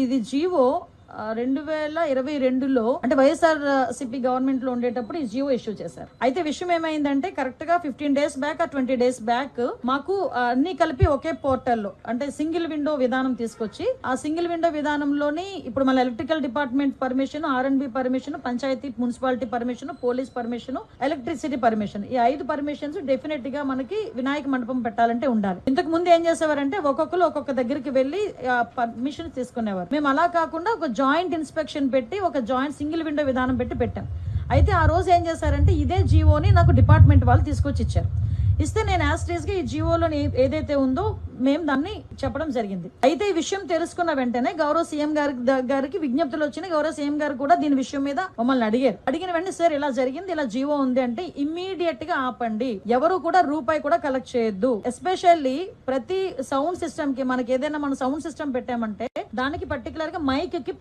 ఇది జీవో 2022లో అంటే YSR CP government లో ఉండేటప్పుడు ఈ జియో ఇష్యూ చేశారు. అయితే విషయం ఏమైందంటే కరెక్ట్ గా 15 days బ్యాక్ 20 days బ్యాక్ మాకు అన్ని కలిపి ఒకే పోర్టల్లో అంటే సింగిల్ విండో విధానం తీసుకొచ్చి ఆ సింగిల్ విండో విధానంలోని ఇప్పుడు మన electrical department permission, R&B permission, panchayati municipality permission, police permission, electricity permission, ఈ 5 పర్మిషన్స్ డెఫినెట్ గా మనకి వినాయక మండపం పెట్టాలంటే ఉండాలి. ఇంతకు ముందు ఏం చేసేవారంటే ఒక్కొక్కరు ఒక్కొక్క దగ్గరికి వెళ్లి పర్మిషన్ తీసుకునేవారు. మేము అలా కాకుండా ఒక జాయింట్ ఇన్స్పెక్షన్ పెట్టి ఒక జాయింట్ సింగిల్ విండో విధానం పెట్టి పెట్టాం. అయితే ఆ రోజు ఏం చేశారంటే ఇదే జీవోని నాకు డిపార్ట్మెంట్ వాళ్ళు తీసుకొచ్చి ఇచ్చారు. ఇస్తే నేను యాస్ట్రీస్ గా ఈ జీవోలో ఏదైతే ఉందో మేము దాన్ని చెప్పడం జరిగింది. అయితే ఈ విషయం తెలుసుకున్న వెంటనే గౌరవ సీఎం గారికి విజ్ఞప్తులు వచ్చినాయి. గౌరవ సీఎం గారు కూడా దీని విషయం మీద మమ్మల్ని అడిగిన వెంటనే సార్ ఇలా జరిగింది, ఇలా జీవో ఉంది అంటే ఇమ్మీడియట్ గా ఆపండి, ఎవరు కూడా రూపాయి కూడా కలెక్ట్ చేయొద్దు. ఎస్పెషల్లీ ప్రతి సౌండ్ సిస్టమ్ కి మనకి ఏదైనా మనం సౌండ్ సిస్టమ్ పెట్టామంటే దానికి పర్టికులర్ గా మైక్ కి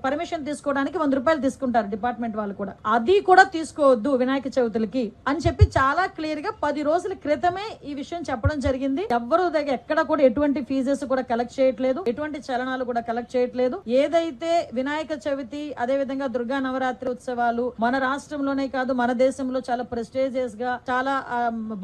పర్మిషన్ తీసుకోవడానికి 100 రూపాయలు తీసుకుంటారు డిపార్ట్మెంట్ వాళ్ళు కూడా. అది కూడా తీసుకోవద్దు వినాయక చవితులకి అని చెప్పి చాలా క్లియర్ గా 10 రోజుల క్రితమే ఈ విషయం చెప్పడం జరిగింది. ఎవ్వరు దగ్గర ఎక్కడ కూడా ఎటువంటి ఫీజెస్ కూడా కలెక్ట్ చేయట్లేదు, ఎటువంటి చలనాలు కూడా కలెక్ట్ చేయట్లేదు. ఏదైతే వినాయక చవితి అదే విధంగా దుర్గా నవరాత్రి ఉత్సవాలు మన రాష్ట్రంలోనే కాదు మన దేశంలో చాలా ప్రెస్టేజియస్ గా చాలా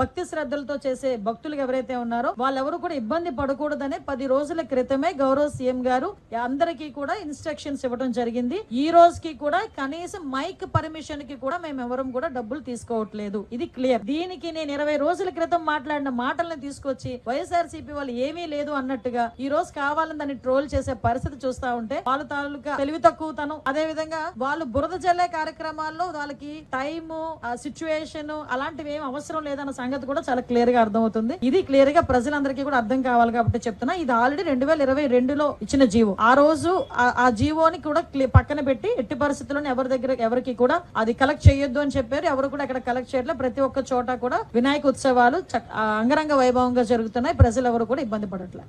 భక్తి శ్రద్ధలతో చేసే భక్తులు ఎవరైతే ఉన్నారో వాళ్ళెవరు కూడా ఇబ్బంది పడకూడదనే 10 రోజుల క్రితమే గౌరవ సీఎం గారు అందరికీ కూడా ఇన్స్ట్రక్షన్స్ ఇవ్వడం జరిగింది. ఈ రోజుకి కూడా కనీసం మైక్ పర్మిషన్ కి కూడా మేము ఎవరం కూడా డబ్బులు తీసుకోవట్లేదు. ఇది క్లియర్. దీనికి నేను 20 రోజుల క్రితం మాట్లాడిన మాటలను తీసుకొచ్చి వైఎస్ఆర్సీపీ వాళ్ళు ఏమీ లేదు అన్నట్టుగా ఈ రోజు కావాలని దాన్ని ట్రోల్ చేసే పరిస్థితి చూస్తా ఉంటే వాళ్ళ తాలూకా తెలివి తక్కువతనం, అదే విధంగా వాళ్ళు బురద జల్లే కార్యక్రమాల్లో వాళ్ళకి టైము సిచ్యువేషన్ అలాంటివి ఏం అవసరం లేదన్న సంగతి కూడా చాలా క్లియర్ గా అర్థమవుతుంది. ఇది క్లియర్ గా ప్రజలందరికీ కూడా అర్థం కావాలి కాబట్టి చెప్తున్నా. ఇది ఆల్రెడీ 2022లో ఇచ్చిన జీవో. ఆ రోజు ఆ జీవోని కూడా పక్కన పెట్టి ఎట్టి పరిస్థితుల్లోనే ఎవరి దగ్గర ఎవరికి కూడా అది కలెక్ట్ చేయొద్దు అని చెప్పారు. ఎవరు కూడా అక్కడ కలెక్ట్ చేయట్లేదు. ప్రతి ఒక్క చోట కూడా వినాయక ఉత్సవాలు అంగరంగ వైభవంగా జరుగుతున్నాయి. ప్రజలు ఎవరు కూడా ఇబ్బంది పడట్లేదు.